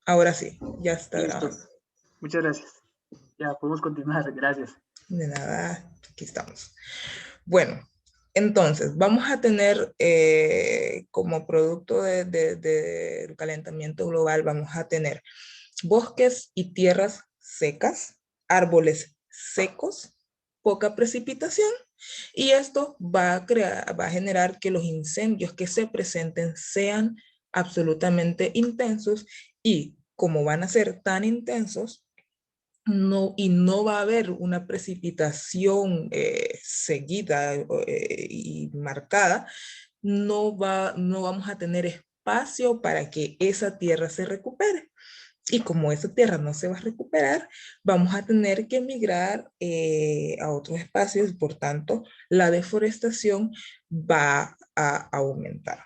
Ahora sí, ya está Listo. grabando. Muchas gracias. Ya, podemos continuar. Gracias. De nada, aquí estamos. Bueno, entonces vamos a tener como producto del calentamiento global, vamos a tener bosques y tierras secas, árboles secos, poca precipitación, y esto va a generar que los incendios que se presenten sean absolutamente intensos, y como van a ser tan intensos, no va a haber una precipitación seguida y marcada, no vamos a tener espacio para que esa tierra se recupere. Y como esa tierra no se va a recuperar, vamos a tener que migrar a otros espacios, por tanto, la deforestación va a aumentar.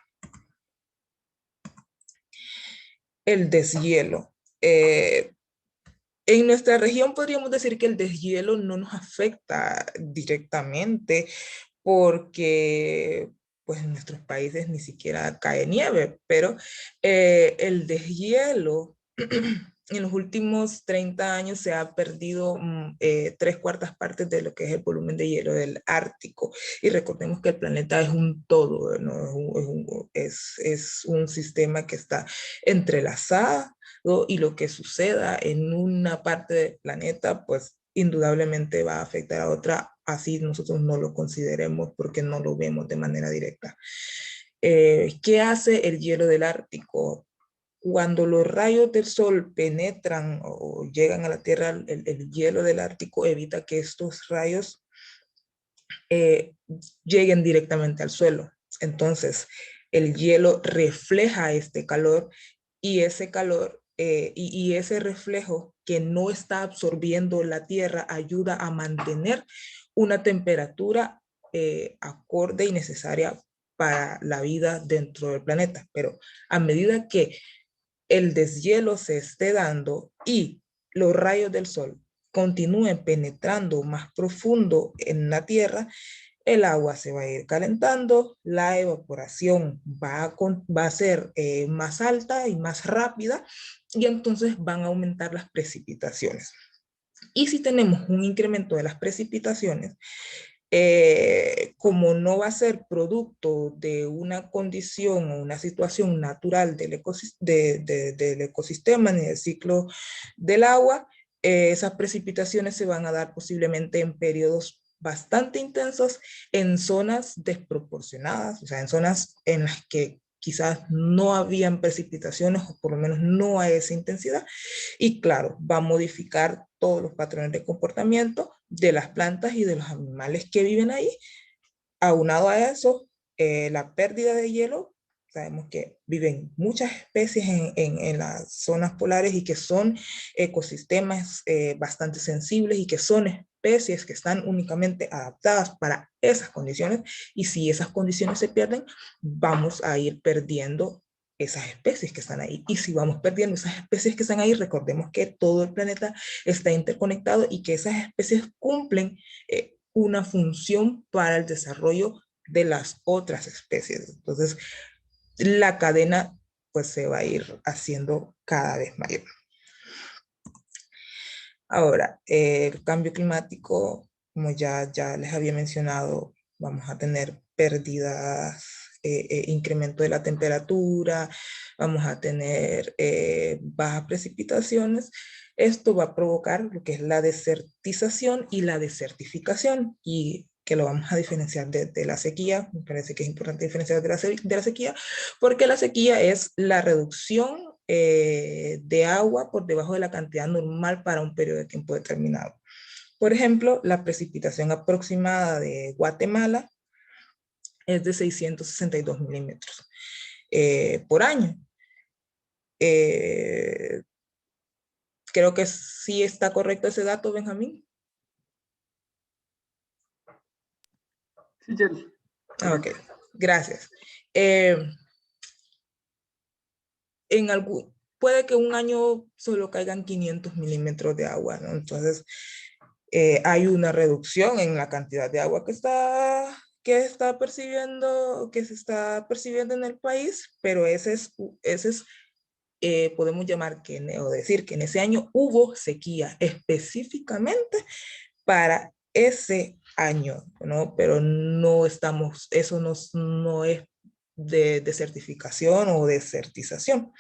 El deshielo. En nuestra región podríamos decir que el deshielo no nos afecta directamente porque pues en nuestros países ni siquiera cae nieve, pero el deshielo en los últimos 30 años se ha perdido 3/4 partes de lo que es el volumen de hielo del Ártico. Y recordemos que el planeta es un todo, ¿no? Es un sistema que está entrelazado, y lo que suceda en una parte del planeta, pues indudablemente va a afectar a otra, así nosotros no lo consideremos porque no lo vemos de manera directa. ¿Qué hace el hielo del Ártico? Cuando los rayos del sol penetran o llegan a la Tierra, el hielo del Ártico evita que estos rayos eh, lleguen directamente al suelo. Entonces, el hielo refleja este calor, y ese calor y ese reflejo que no está absorbiendo la Tierra ayuda a mantener una temperatura acorde y necesaria para la vida dentro del planeta. Pero a medida que el deshielo se esté dando y los rayos del sol continúen penetrando más profundo en la Tierra, el agua se va a ir calentando, la evaporación va a ser más alta y más rápida, y entonces van a aumentar las precipitaciones. Y si tenemos un incremento de las precipitaciones, como no va a ser producto de una condición o una situación natural del ecosistema ni del ciclo del agua, esas precipitaciones se van a dar posiblemente en periodos bastante intensos, en zonas desproporcionadas, o sea, en zonas en las que quizás no habían precipitaciones, o por lo menos no a esa intensidad, y claro, va a modificar todos los patrones de comportamiento de las plantas y de los animales que viven ahí. Aunado a eso, la pérdida de hielo, sabemos que viven muchas especies en las zonas polares y que son ecosistemas bastante sensibles, y que son especies que están únicamente adaptadas para esas condiciones, y si esas condiciones se pierden, vamos a ir perdiendo esas especies que están ahí. Y si vamos perdiendo esas especies que están ahí, recordemos que todo el planeta está interconectado y que esas especies cumplen una función para el desarrollo de las otras especies. Entonces, la cadena pues se va a ir haciendo cada vez mayor. Ahora, el cambio climático, como ya les había mencionado, vamos a tener pérdidas, incremento de la temperatura, vamos a tener bajas precipitaciones. Esto va a provocar lo que es la desertización y la desertificación, y que lo vamos a diferenciar de la sequía. Me parece que es importante diferenciar de la sequía, porque la sequía es la reducción de agua por debajo de la cantidad normal para un periodo de tiempo determinado. Por ejemplo, la precipitación aproximada de Guatemala es de 662 milímetros por año. Eh, Creo que sí está correcto ese dato, Benjamín. Sí, Jerry. Ok, Correcto. gracias. Puede que un año solo caigan 500 milímetros de agua, ¿no? Entonces, hay una reducción en la cantidad de agua que se está percibiendo en el país, pero ese es podemos llamar o decir que en ese año hubo sequía específicamente para ese año, ¿no? Pero no estamos, eso no es de certificación o desertización.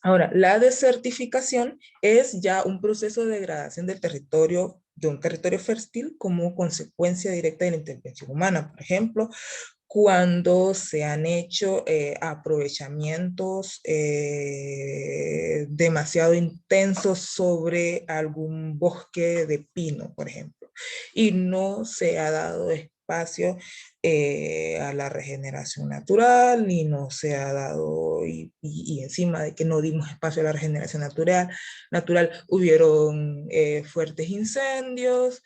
Ahora, la desertificación es ya un proceso de degradación del territorio, de un territorio fértil como consecuencia directa de la intervención humana. Por ejemplo, cuando se han hecho aprovechamientos demasiado intensos sobre algún bosque de pino, por ejemplo, y no se ha dado espacio a la regeneración natural, ni no se ha dado, y encima de que no dimos espacio a la regeneración natural hubieron fuertes incendios,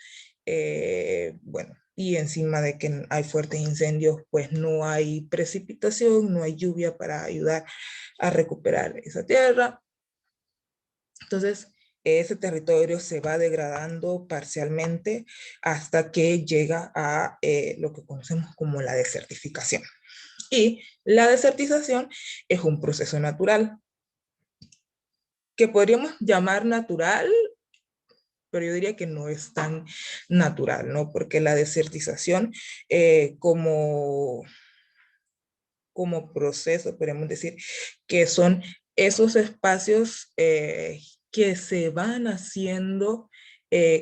bueno, y encima de que hay fuertes incendios, pues no hay precipitación, no hay lluvia para ayudar a recuperar esa tierra. Entonces, ese territorio se va degradando parcialmente hasta que llega a lo que conocemos como la desertificación. Y la desertización es un proceso natural que podríamos llamar natural, pero yo diría que no es tan natural, ¿no? Porque la desertización como proceso, podemos decir, que son esos espacios que se van haciendo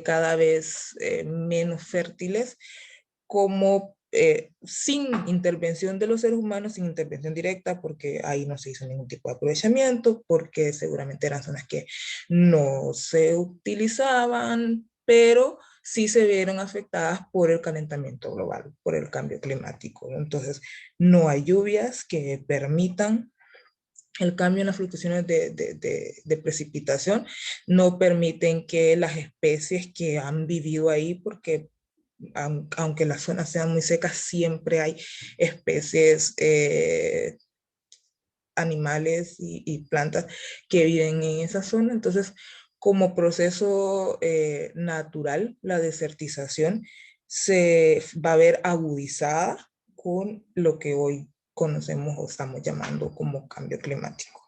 cada vez menos fértiles, como sin intervención de los seres humanos, sin intervención directa, porque ahí no se hizo ningún tipo de aprovechamiento, porque seguramente eran zonas que no se utilizaban, pero sí se vieron afectadas por el calentamiento global, por el cambio climático. Entonces, no hay lluvias que permitan el cambio en las fluctuaciones de precipitación, no permiten que las especies que han vivido ahí, porque aunque las zonas sean muy secas, siempre hay especies animales y plantas que viven en esa zona. Entonces, como proceso natural, la desertización se va a ver agudizada con lo que hoy conocemos o estamos llamando como cambio climático.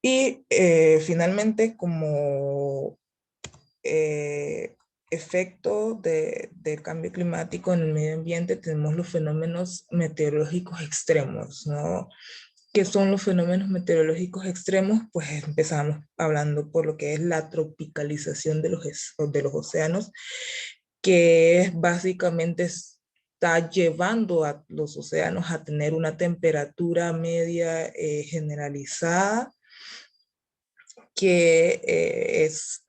Y finalmente, como efecto del cambio climático en el medio ambiente, tenemos los fenómenos meteorológicos extremos, ¿no? ¿Qué son los fenómenos meteorológicos extremos? Pues empezamos hablando por lo que es la tropicalización de los océanos, que es básicamente está llevando a los océanos a tener una temperatura media generalizada, que es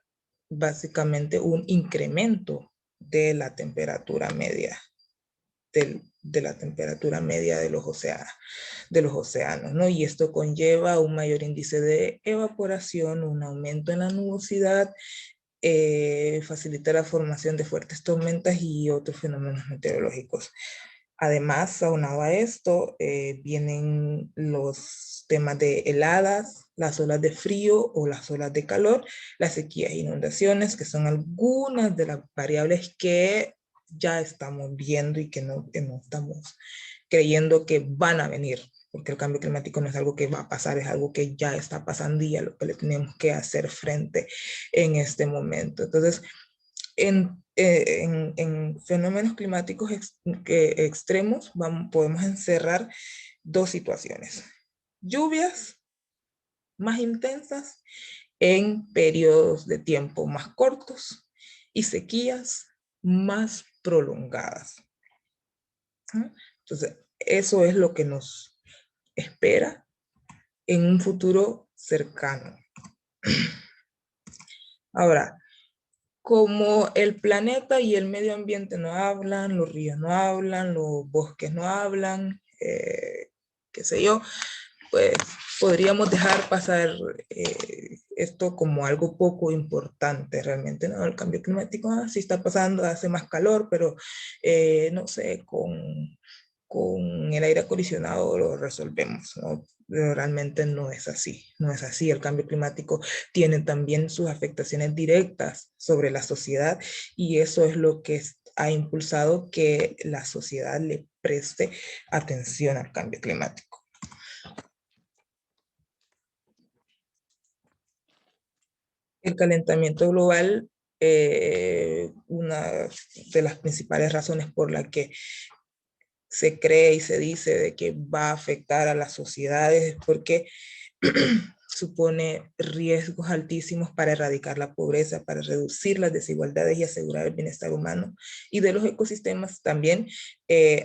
básicamente un incremento de la temperatura media de la temperatura media de los océanos, ¿no? Y esto conlleva un mayor índice de evaporación, un aumento en la nubosidad, facilita la formación de fuertes tormentas y otros fenómenos meteorológicos. Además, aunado a esto, vienen los temas de heladas, las olas de frío o las olas de calor, las sequías e inundaciones, que son algunas de las variables que ya estamos viendo y que no estamos creyendo que van a venir, porque el cambio climático no es algo que va a pasar, es algo que ya está pasando y a lo que le tenemos que hacer frente en este momento. Entonces, en fenómenos climáticos extremos podemos encerrar dos situaciones. Lluvias más intensas en periodos de tiempo más cortos y sequías más prolongadas. Entonces, eso es lo que nos espera en un futuro cercano. Ahora, como el planeta y el medio ambiente no hablan, los ríos no hablan, los bosques no hablan, qué sé yo, pues podríamos dejar pasar esto como algo poco importante realmente, ¿no? El cambio climático sí está pasando, hace más calor, pero no sé, con el aire acondicionado lo resolvemos, ¿no? Pero realmente no es así, no es así. El cambio climático tiene también sus afectaciones directas sobre la sociedad y eso es lo que ha impulsado que la sociedad le preste atención al cambio climático. El calentamiento global, una de las principales razones por la que se cree y se dice de que va a afectar a las sociedades es porque supone riesgos altísimos para erradicar la pobreza, para reducir las desigualdades y asegurar el bienestar humano y de los ecosistemas. También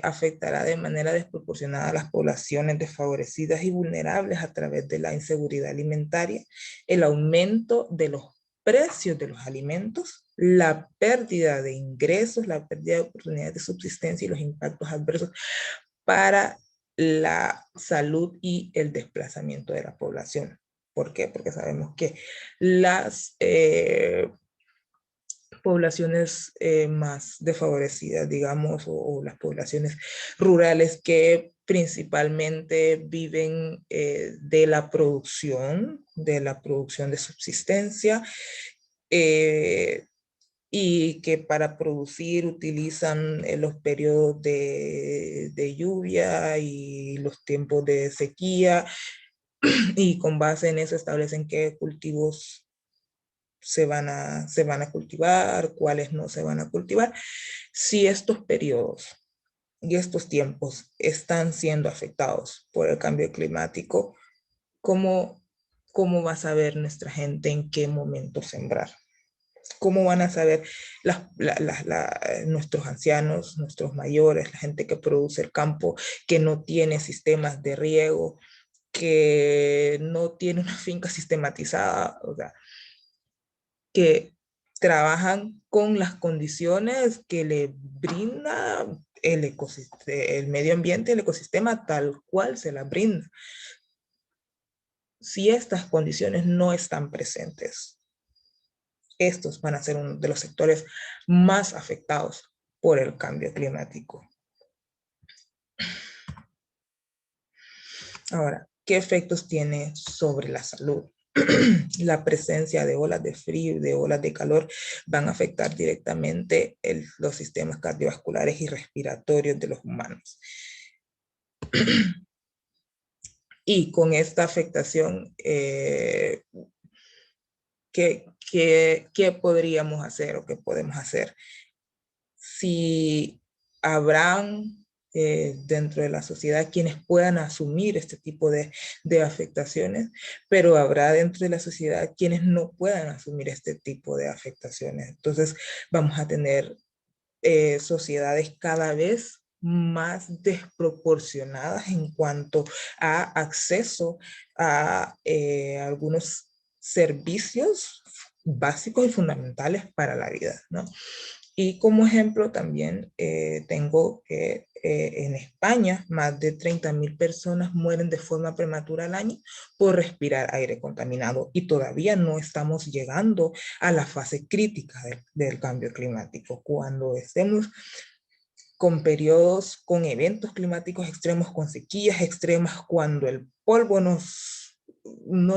afectará de manera desproporcionada a las poblaciones desfavorecidas y vulnerables a través de la inseguridad alimentaria, el aumento de los precios de los alimentos, la pérdida de ingresos, la pérdida de oportunidades de subsistencia y los impactos adversos para la salud y el desplazamiento de la población. ¿Por qué? Porque sabemos que las poblaciones más desfavorecidas, digamos, o las poblaciones rurales que principalmente viven de la producción de subsistencia, y que para producir utilizan los periodos de lluvia y los tiempos de sequía, y con base en eso establecen qué cultivos se van a cultivar, cuáles no se van a cultivar. Si estos periodos y estos tiempos están siendo afectados por el cambio climático, ¿cómo, cómo va a saber nuestra gente en qué momento sembrar? ¿Cómo van a saber nuestros ancianos, nuestros mayores, la gente que produce el campo, que no tiene sistemas de riego, que no tiene una finca sistematizada, o sea, que trabajan con las condiciones que le brinda el medio ambiente, el ecosistema tal cual se la brinda? Si estas condiciones no están presentes, estos van a ser uno de los sectores más afectados por el cambio climático. Ahora, ¿qué efectos tiene sobre la salud? La presencia de olas de frío y de olas de calor van a afectar directamente los sistemas cardiovasculares y respiratorios de los humanos. Y con esta afectación, ¿qué podríamos hacer o qué podemos hacer? Si habrán dentro de la sociedad quienes puedan asumir este tipo de afectaciones, pero habrá dentro de la sociedad quienes no puedan asumir este tipo de afectaciones. Entonces vamos a tener sociedades cada vez más desproporcionadas en cuanto a acceso a algunos servicios básicos y fundamentales para la vida, ¿no? Y como ejemplo también tengo que en España más de 30.000 personas mueren de forma prematura al año por respirar aire contaminado, y todavía no estamos llegando a la fase crítica del cambio climático. Cuando estemos con periodos, con eventos climáticos extremos, con sequías extremas, cuando el polvo no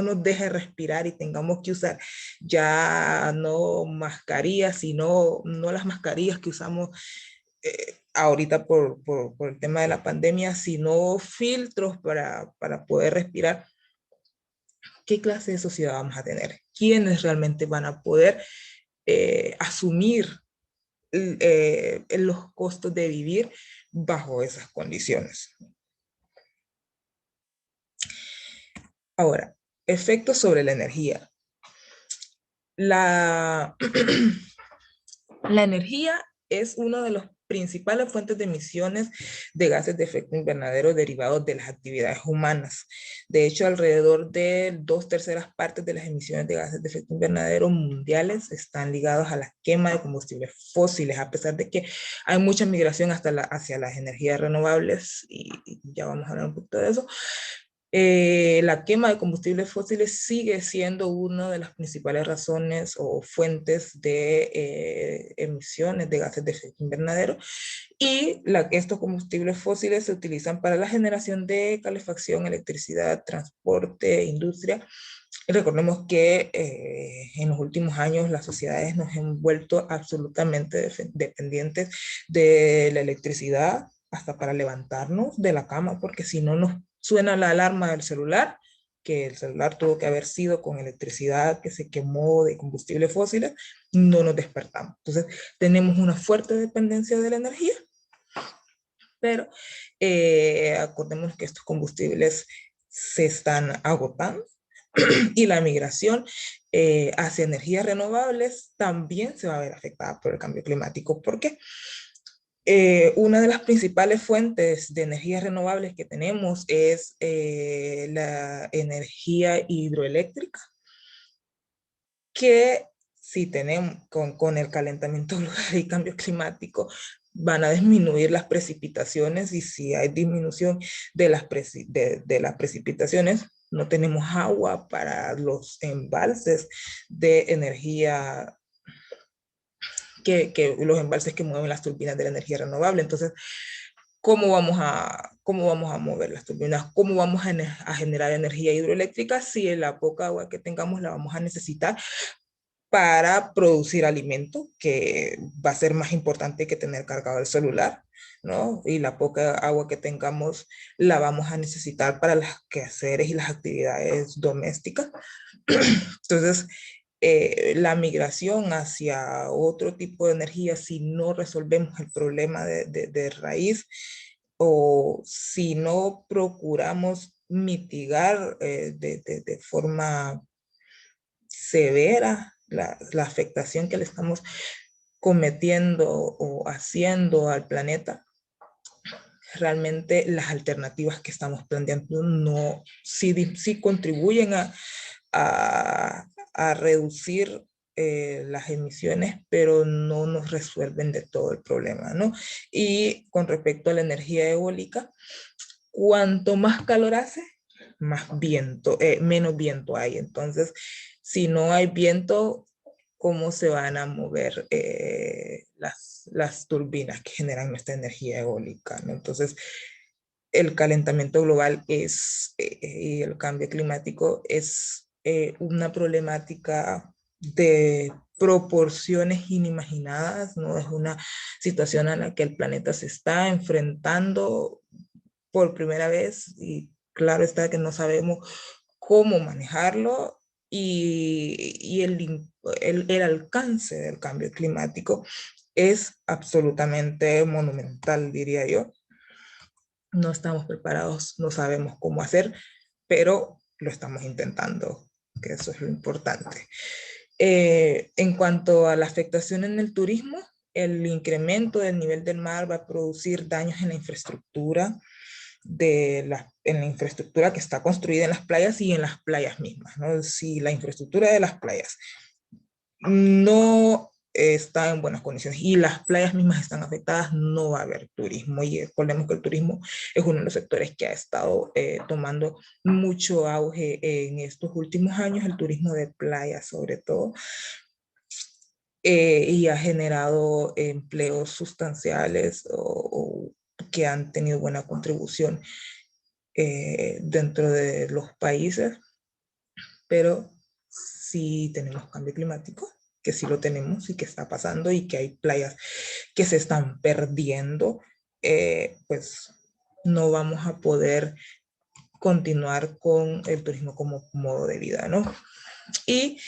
nos deje respirar y tengamos que usar ya no mascarillas, sino no las mascarillas que usamos ahorita por el tema de la pandemia, sino filtros para poder respirar. ¿Qué clase de sociedad vamos a tener? ¿Quiénes realmente van a poder asumir los costos de vivir bajo esas condiciones? Ahora, efectos sobre la energía. La, la energía es una de las principales fuentes de emisiones de gases de efecto invernadero derivados de las actividades humanas. De hecho, alrededor de 2/3 partes de las emisiones de gases de efecto invernadero mundiales están ligados a la quema de combustibles fósiles, a pesar de que hay mucha migración hacia las energías renovables, y ya vamos a hablar un poquito de eso. La quema de combustibles fósiles sigue siendo una de las principales razones o fuentes de emisiones de gases de efecto invernadero, y estos combustibles fósiles se utilizan para la generación de calefacción, electricidad, transporte, industria. Y recordemos que en los últimos años las sociedades nos han vuelto absolutamente dependientes de la electricidad, hasta para levantarnos de la cama, porque si no nos suena la alarma del celular, que el celular tuvo que haber sido con electricidad que se quemó de combustibles fósiles, no nos despertamos. Entonces, tenemos una fuerte dependencia de la energía, pero acordémonos que estos combustibles se están agotando y la migración hacia energías renovables también se va a ver afectada por el cambio climático. ¿Por qué? Una de las principales fuentes de energías renovables que tenemos es la energía hidroeléctrica, que si tenemos con el calentamiento global y cambio climático, van a disminuir las precipitaciones, y si hay disminución de las precipitaciones, no tenemos agua para los embalses de energía, que los embalses que mueven las turbinas de la energía renovable. Entonces, cómo vamos a mover las turbinas? ¿Cómo vamos a generar energía hidroeléctrica si la poca agua que tengamos la vamos a necesitar para producir alimento, que va a ser más importante que tener cargado el celular, ¿no? Y la poca agua que tengamos la vamos a necesitar para los quehaceres y las actividades domésticas. Entonces, la migración hacia otro tipo de energía, si no resolvemos el problema de raíz, o si no procuramos mitigar de forma severa la afectación que le estamos cometiendo o haciendo al planeta, realmente las alternativas que estamos planteando no, sí contribuyen a reducir las emisiones, pero no nos resuelven de todo el problema, ¿no? Y con respecto a la energía eólica, cuanto más calor hace, más viento, menos viento hay. Entonces, si no hay viento, ¿cómo se van a mover las turbinas que generan nuestra energía eólica, ¿no? Entonces, el calentamiento global y el cambio climático es una problemática de proporciones inimaginadas, ¿no? Es una situación a la que el planeta se está enfrentando por primera vez, y claro está que no sabemos cómo manejarlo, y el alcance del cambio climático es absolutamente monumental, diría yo. No estamos preparados, no sabemos cómo hacer, pero lo estamos intentando, que eso es lo importante. En cuanto a la afectación en el turismo, el incremento del nivel del mar va a producir daños en la infraestructura, en la infraestructura que está construida en las playas y en las playas mismas, ¿no? Si la infraestructura de las playas no está en buenas condiciones y las playas mismas están afectadas, no va a haber turismo. Y recordemos que el turismo es uno de los sectores que ha estado tomando mucho auge en estos últimos años, el turismo de playa sobre todo, y ha generado empleos sustanciales o que han tenido buena contribución dentro de los países, pero sí tenemos cambio climático, que sí lo tenemos y que está pasando, y que hay playas que se están perdiendo, pues no vamos a poder continuar con el turismo como modo de vida, ¿no? Y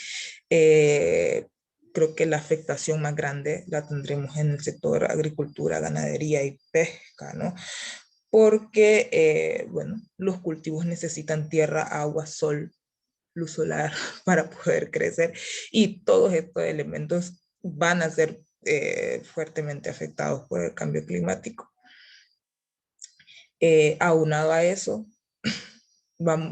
creo que la afectación más grande la tendremos en el sector agricultura, ganadería y pesca, ¿no? Porque, bueno, los cultivos necesitan tierra, agua, sol, luz solar para poder crecer, y todos estos elementos van a ser fuertemente afectados por el cambio climático. Aunado a eso,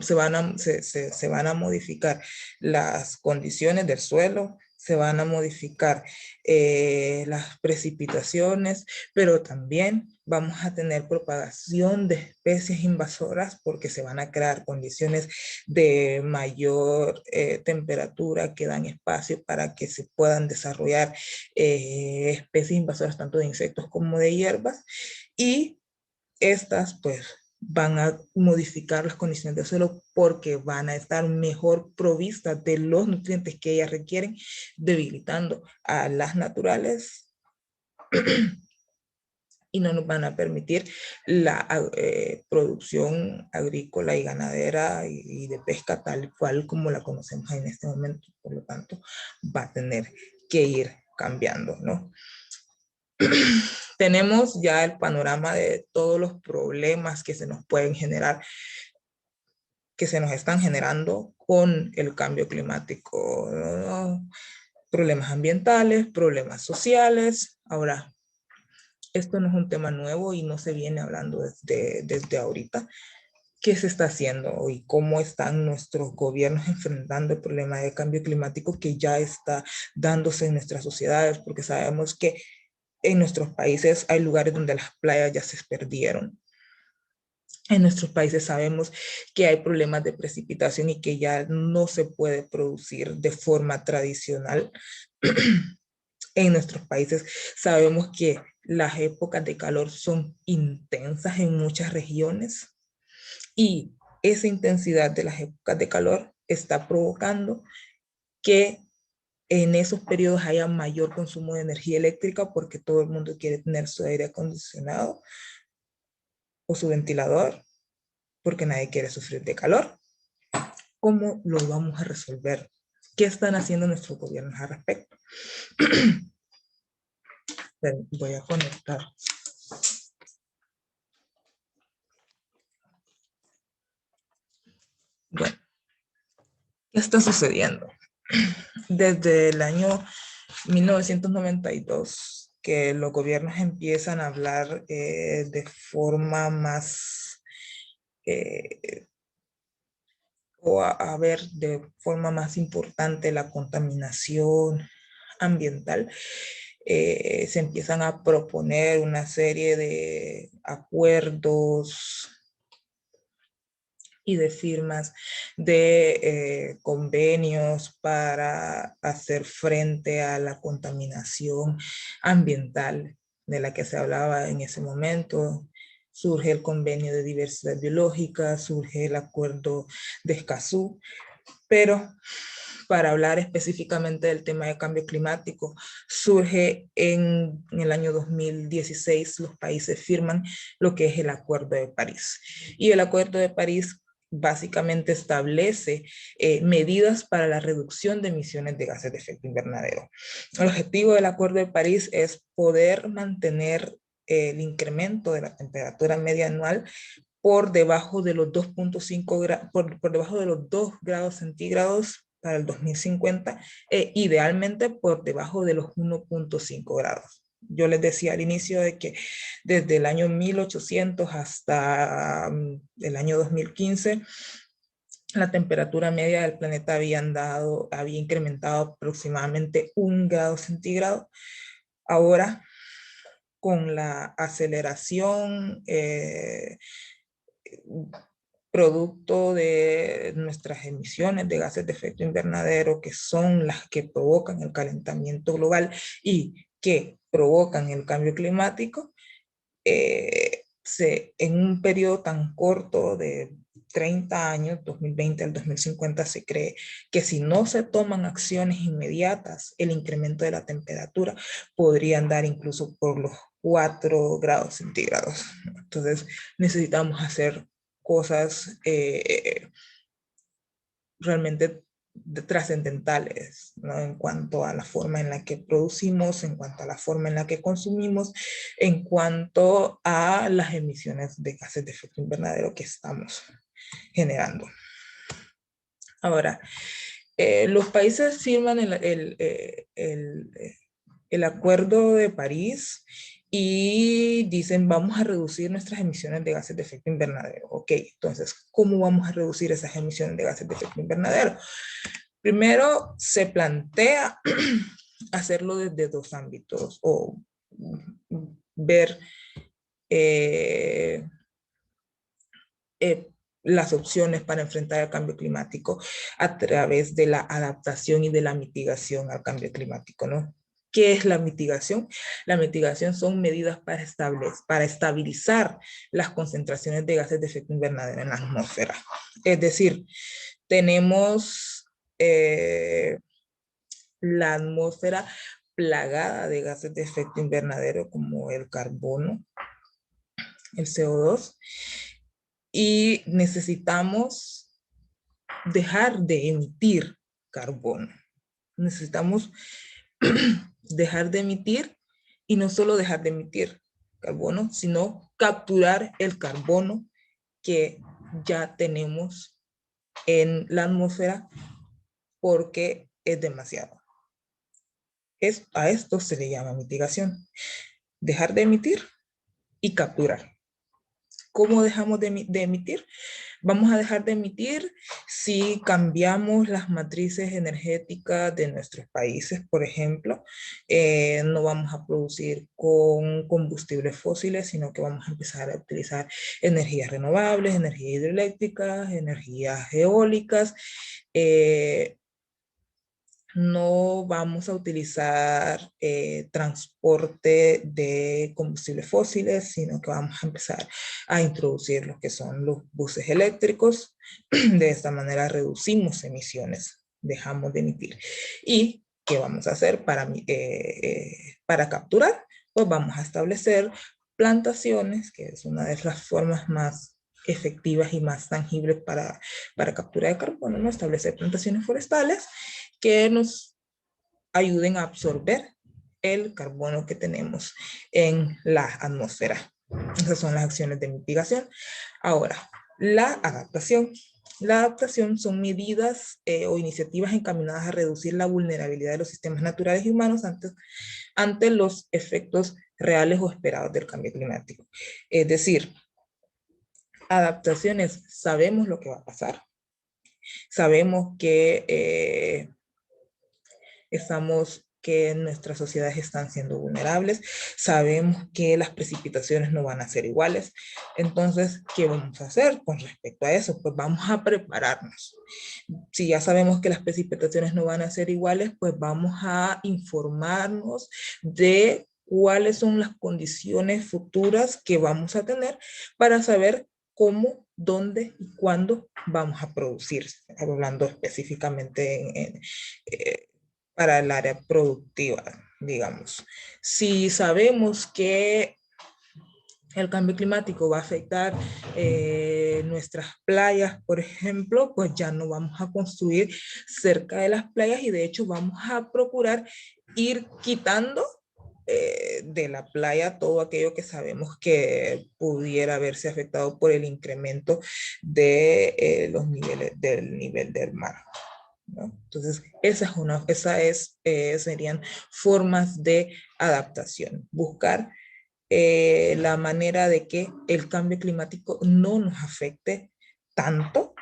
se van a modificar las condiciones del suelo, se van a modificar las precipitaciones, pero también vamos a tener propagación de especies invasoras, porque se van a crear condiciones de mayor temperatura que dan espacio para que se puedan desarrollar especies invasoras tanto de insectos como de hierbas, y estas pues van a modificar las condiciones del suelo porque van a estar mejor provistas de los nutrientes que ellas requieren, debilitando a las naturales y no nos van a permitir la producción agrícola y ganadera y de pesca tal cual como la conocemos en este momento. Por lo tanto, va a tener que ir cambiando, ¿no? Tenemos ya el panorama de todos los problemas que se nos pueden generar, que se nos están generando con el cambio climático, ¿no? Problemas ambientales, problemas sociales. Ahora, esto no es un tema nuevo y no se viene hablando desde ahorita. ¿Qué se está haciendo y cómo están nuestros gobiernos enfrentando el problema de cambio climático que ya está dándose en nuestras sociedades? Porque sabemos que en nuestros países hay lugares donde las playas ya se perdieron. En nuestros países sabemos que hay problemas de precipitación y que ya no se puede producir de forma tradicional. En nuestros países sabemos que las épocas de calor son intensas en muchas regiones y esa intensidad de las épocas de calor está provocando que en esos periodos haya mayor consumo de energía eléctrica porque todo el mundo quiere tener su aire acondicionado o su ventilador porque nadie quiere sufrir de calor. ¿Cómo lo vamos a resolver? ¿Qué están haciendo nuestros gobiernos al respecto? Voy a conectar. Bueno, ¿qué está sucediendo? Desde el año 1992, que los gobiernos empiezan a hablar de forma más, o a ver de forma más importante la contaminación ambiental, se empiezan a proponer una serie de acuerdos y de firmas de convenios para hacer frente a la contaminación ambiental de la que se hablaba en ese momento. Surge el convenio de diversidad biológica, surge el acuerdo de Escazú, pero para hablar específicamente del tema de cambio climático, surge en el año 2016, los países firman lo que es el Acuerdo de París. Y el Acuerdo de París básicamente establece medidas para la reducción de emisiones de gases de efecto invernadero. El objetivo del Acuerdo de París es poder mantener el incremento de la temperatura media anual por debajo de los 2.5 grados, por debajo de los 2 grados centígrados para el 2050, idealmente por debajo de los 1.5 grados. Yo les decía al inicio de que desde el año 1800 hasta el año 2015, la temperatura media del planeta había incrementado aproximadamente 1 grado centígrado. Ahora, con la aceleración producto de nuestras emisiones de gases de efecto invernadero, que son las que provocan el calentamiento global y que provocan el cambio climático, en un periodo tan corto de 30 años, 2020 al 2050, se cree que si no se toman acciones inmediatas, el incremento de la temperatura podría andar incluso por los 4 grados centígrados. Entonces necesitamos hacer cosas realmente trascendentales, ¿no? En cuanto a la forma en la que producimos, en cuanto a la forma en la que consumimos, en cuanto a las emisiones de gases de efecto invernadero que estamos generando. Ahora, los países firman el Acuerdo de París y dicen vamos a reducir nuestras emisiones de gases de efecto invernadero. Ok, entonces, ¿cómo vamos a reducir esas emisiones de gases de efecto invernadero? Primero se plantea hacerlo desde dos ámbitos o ver las opciones para enfrentar el cambio climático a través de la adaptación y de la mitigación al cambio climático, ¿no? ¿Qué es la mitigación? La mitigación son medidas para estabilizar las concentraciones de gases de efecto invernadero en la atmósfera. Es decir, tenemos la atmósfera plagada de gases de efecto invernadero como el carbono, el CO2, y necesitamos dejar de emitir carbono. Necesitamos dejar de emitir, y no solo dejar de emitir carbono, sino capturar el carbono que ya tenemos en la atmósfera, porque es demasiado. A esto se le llama mitigación. Dejar de emitir y capturar. ¿Cómo dejamos de emitir? Vamos a dejar de emitir si cambiamos las matrices energéticas de nuestros países, por ejemplo. No vamos a producir con combustibles fósiles, sino que vamos a empezar a utilizar energías renovables, energías hidroeléctricas, energías eólicas. No vamos a utilizar transporte de combustibles fósiles, sino que vamos a empezar a introducir lo que son los buses eléctricos. De esta manera reducimos emisiones, dejamos de emitir. ¿Y qué vamos a hacer para capturar? Pues vamos a establecer plantaciones, que es una de las formas más efectivas y más tangibles para captura de carbono, ¿no? Establecer plantaciones forestales que nos ayuden a absorber el carbono que tenemos en la atmósfera. Esas son las acciones de mitigación. Ahora, la adaptación. La adaptación son medidas o iniciativas encaminadas a reducir la vulnerabilidad de los sistemas naturales y humanos ante los efectos reales o esperados del cambio climático. Es decir, adaptaciones, sabemos lo que va a pasar, sabemos que que nuestras sociedades están siendo vulnerables, sabemos que las precipitaciones no van a ser iguales. Entonces, ¿qué vamos a hacer con respecto a eso? Pues vamos a prepararnos. Si ya sabemos que las precipitaciones no van a ser iguales, pues vamos a informarnos de cuáles son las condiciones futuras que vamos a tener para saber cómo, dónde y cuándo vamos a producir, hablando específicamente para el área productiva, digamos. Si sabemos que el cambio climático va a afectar nuestras playas, por ejemplo, pues ya no vamos a construir cerca de las playas, y de hecho vamos a procurar ir quitando de la playa todo aquello que sabemos que pudiera haberse afectado por el incremento de los niveles del nivel del mar, ¿no? Entonces, serían formas de adaptación. Buscar la manera de que el cambio climático no nos afecte tanto,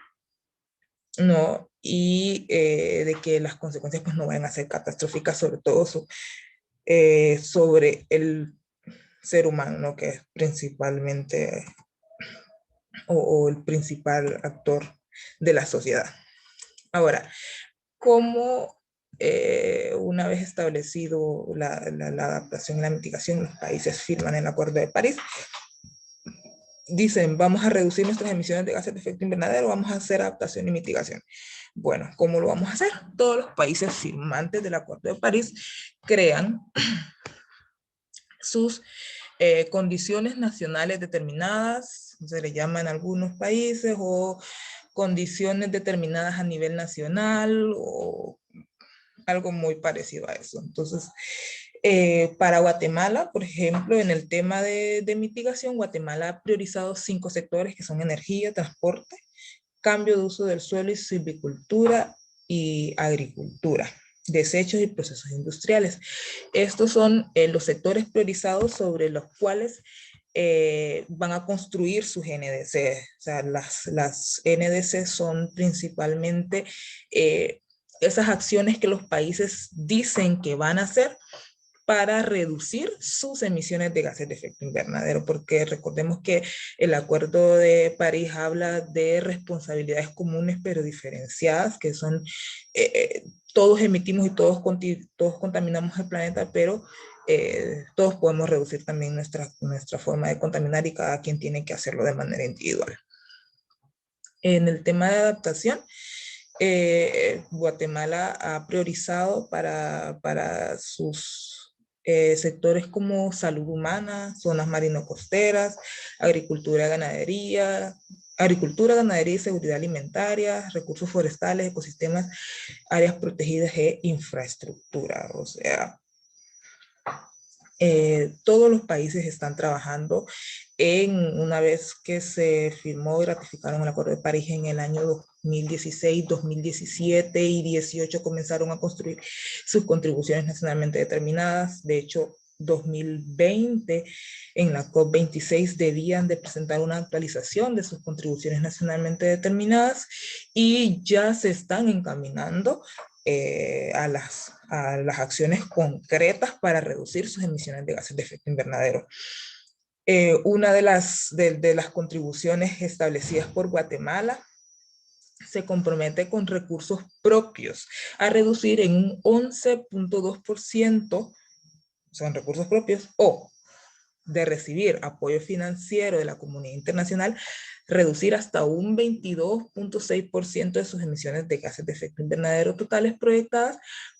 ¿no? Y de que las consecuencias pues, no vayan a ser catastróficas, sobre todo sobre el ser humano, ¿no? Que es principalmente o el principal actor de la sociedad. Ahora, ¿cómo una vez establecido la adaptación y la mitigación, los países firman el Acuerdo de París? Dicen, vamos a reducir nuestras emisiones de gases de efecto invernadero, vamos a hacer adaptación y mitigación. Bueno, ¿cómo lo vamos a hacer? Todos los países firmantes del Acuerdo de París crean sus condiciones nacionales determinadas, se le llama en algunos países, o condiciones determinadas a nivel nacional, o algo muy parecido a eso. Entonces, para Guatemala, por ejemplo, en el tema de mitigación, Guatemala ha priorizado 5 sectores que son energía, transporte, cambio de uso del suelo y silvicultura y agricultura, desechos y procesos industriales. Estos son los sectores priorizados sobre los cuales van a construir sus NDC. O sea, las NDC son principalmente esas acciones que los países dicen que van a hacer para reducir sus emisiones de gases de efecto invernadero, porque recordemos que el Acuerdo de París habla de responsabilidades comunes pero diferenciadas, que son todos emitimos y todos contaminamos el planeta, pero todos podemos reducir también nuestra forma de contaminar, y cada quien tiene que hacerlo de manera individual. En el tema de adaptación, Guatemala ha priorizado para sus sectores como salud humana, zonas marino-costeras, agricultura, ganadería y seguridad alimentaria, recursos forestales, ecosistemas, áreas protegidas e infraestructura. O sea, todos los países están trabajando una vez que se firmó y ratificaron el Acuerdo de París en el año 2016, 2017 y 2018 comenzaron a construir sus contribuciones nacionalmente determinadas. De hecho, 2020 en la COP26 debían de presentar una actualización de sus contribuciones nacionalmente determinadas y ya se están encaminando a las acciones concretas para reducir sus emisiones de gases de efecto invernadero. Una de las contribuciones establecidas por Guatemala se compromete con recursos propios a reducir en un 11.2%, o sea, en recursos propios, o de recibir apoyo financiero de la comunidad internacional, reducir hasta un 22.6% de sus emisiones de gases de efecto invernadero totales proyectadas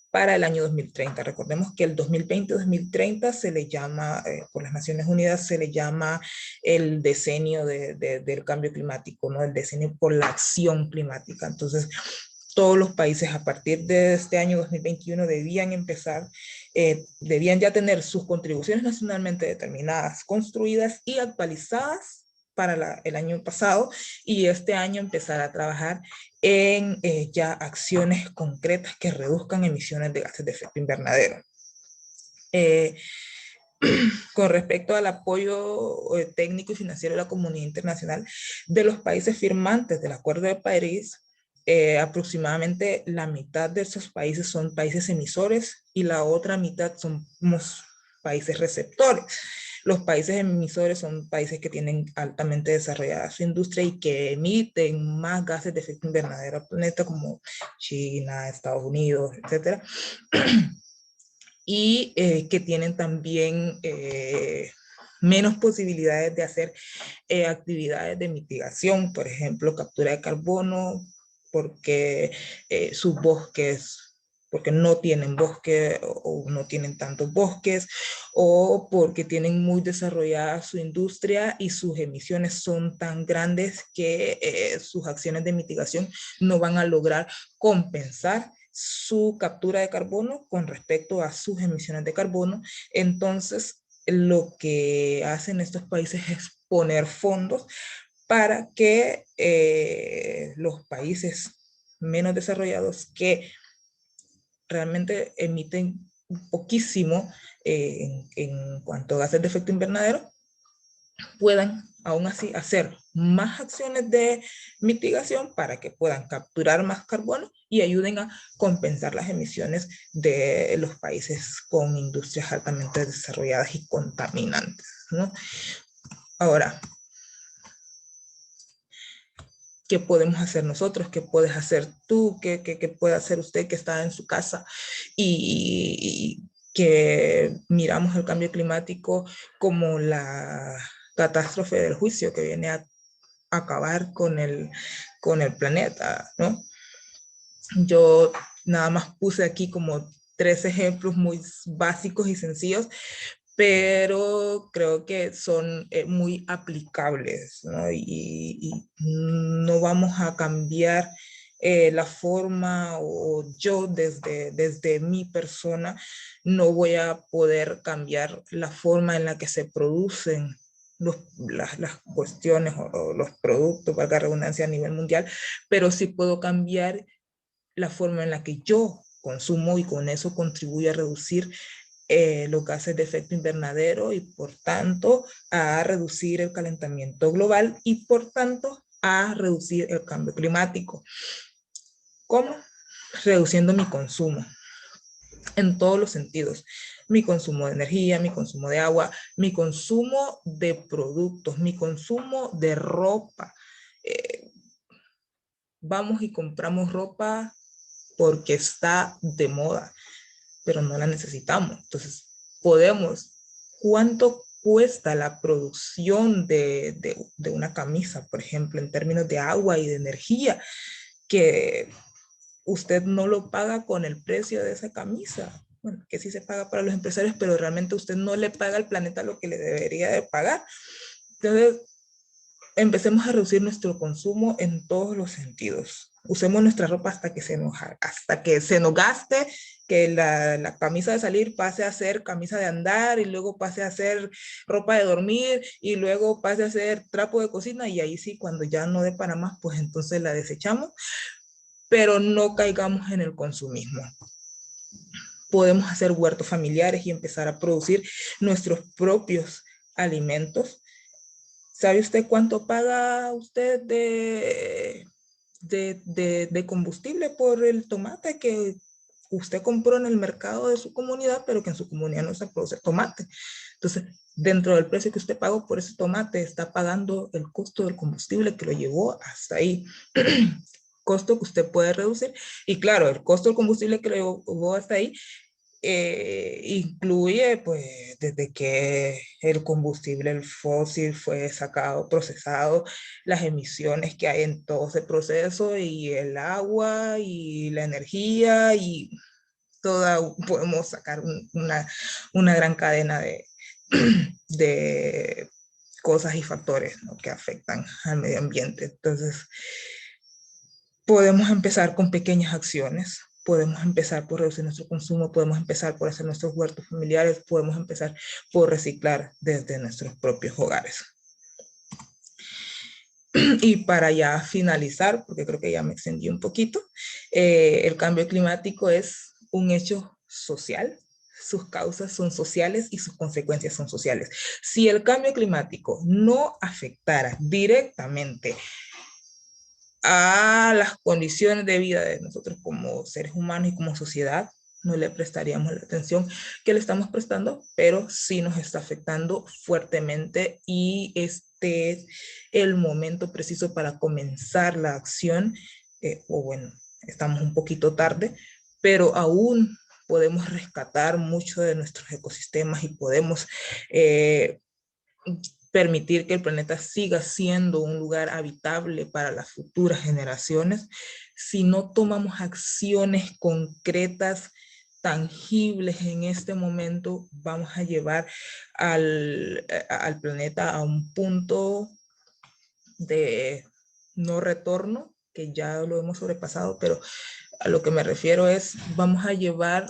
para el año 2030. Recordemos que el 2020-2030 se le llama, por las Naciones Unidas, se le llama el decenio del cambio climático, ¿no? El decenio por la acción climática. Entonces, todos los países a partir de este año 2021 debían ya tener sus contribuciones nacionalmente determinadas, construidas y actualizadas para el año pasado, y este año empezar a trabajar en ya acciones concretas que reduzcan emisiones de gases de efecto invernadero. Con respecto al apoyo técnico y financiero de la comunidad internacional, de los países firmantes del Acuerdo de París, aproximadamente la mitad de esos países son países emisores y la otra mitad somos países receptores. Los países emisores son países que tienen altamente desarrollada su industria y que emiten más gases de efecto invernadero al planeta, como China, Estados Unidos, etcétera. Y que tienen también menos posibilidades de hacer actividades de mitigación, por ejemplo, captura de carbono, porque sus bosques, porque no tienen bosque o no tienen tantos bosques, o porque tienen muy desarrollada su industria y sus emisiones son tan grandes que sus acciones de mitigación no van a lograr compensar su captura de carbono con respecto a sus emisiones de carbono. Entonces, lo que hacen estos países es poner fondos para que los países menos desarrollados que realmente emiten poquísimo en cuanto a gases de efecto invernadero, puedan aún así hacer más acciones de mitigación para que puedan capturar más carbono y ayuden a compensar las emisiones de los países con industrias altamente desarrolladas y contaminantes, ¿no? Ahora, ¿qué podemos hacer nosotros? ¿Qué puedes hacer tú? ¿Qué puede hacer usted que está en su casa y que miramos el cambio climático como la catástrofe del juicio que viene a acabar con el planeta, ¿no? Yo nada más puse aquí como 3 ejemplos muy básicos y sencillos, pero creo que son muy aplicables, ¿no? Y no vamos a cambiar la forma, o yo desde mi persona no voy a poder cambiar la forma en la que se producen las cuestiones o los productos, valga la redundancia, a nivel mundial, pero sí puedo cambiar la forma en la que yo consumo y con eso contribuyo a reducir los gases de efecto invernadero y por tanto a reducir el calentamiento global y por tanto a reducir el cambio climático. ¿Cómo? Reduciendo mi consumo en todos los sentidos. Mi consumo de energía, mi consumo de agua, mi consumo de productos, mi consumo de ropa. Vamos y compramos ropa porque está de moda, pero no la necesitamos. Entonces, ¿cuánto cuesta la producción de una camisa, por ejemplo, en términos de agua y de energía? Que usted no lo paga con el precio de esa camisa. Bueno, que sí se paga para los empresarios, pero realmente usted no le paga al planeta lo que le debería de pagar. Entonces, empecemos a reducir nuestro consumo en todos los sentidos. Usemos nuestra ropa hasta que se nos gaste, que la camisa de salir pase a ser camisa de andar y luego pase a ser ropa de dormir y luego pase a ser trapo de cocina y ahí sí, cuando ya no dé para más, pues entonces la desechamos, pero no caigamos en el consumismo. Podemos hacer huertos familiares y empezar a producir nuestros propios alimentos. ¿Sabe usted cuánto paga usted de combustible por el tomate que usted compró en el mercado de su comunidad, pero que en su comunidad no se produce tomate? Entonces, dentro del precio que usted pagó por ese tomate, está pagando el costo del combustible que lo llevó hasta ahí. Costo que usted puede reducir. Y claro, el costo del combustible que lo llevó hasta ahí incluye, pues, desde que el combustible, el fósil, fue sacado, procesado, las emisiones que hay en todo ese proceso, y el agua, y la energía, y toda, podemos sacar una gran cadena de cosas y factores, ¿no?, que afectan al medio ambiente. Entonces, podemos empezar con pequeñas acciones, podemos empezar por reducir nuestro consumo, podemos empezar por hacer nuestros huertos familiares, podemos empezar por reciclar desde nuestros propios hogares. Y para ya finalizar, porque creo que ya me extendí un poquito, el cambio climático es un hecho social. Sus causas son sociales y sus consecuencias son sociales. Si el cambio climático no afectara directamente a las condiciones de vida de nosotros como seres humanos y como sociedad, no le prestaríamos la atención que le estamos prestando, pero sí nos está afectando fuertemente, y este es el momento preciso para comenzar la acción, o bueno, estamos un poquito tarde, pero aún podemos rescatar mucho de nuestros ecosistemas y podemos permitir que el planeta siga siendo un lugar habitable para las futuras generaciones si no tomamos acciones concretas, tangibles en este momento. Vamos a llevar al planeta a un punto de no retorno, que ya lo hemos sobrepasado, pero a lo que me refiero es, vamos a llevar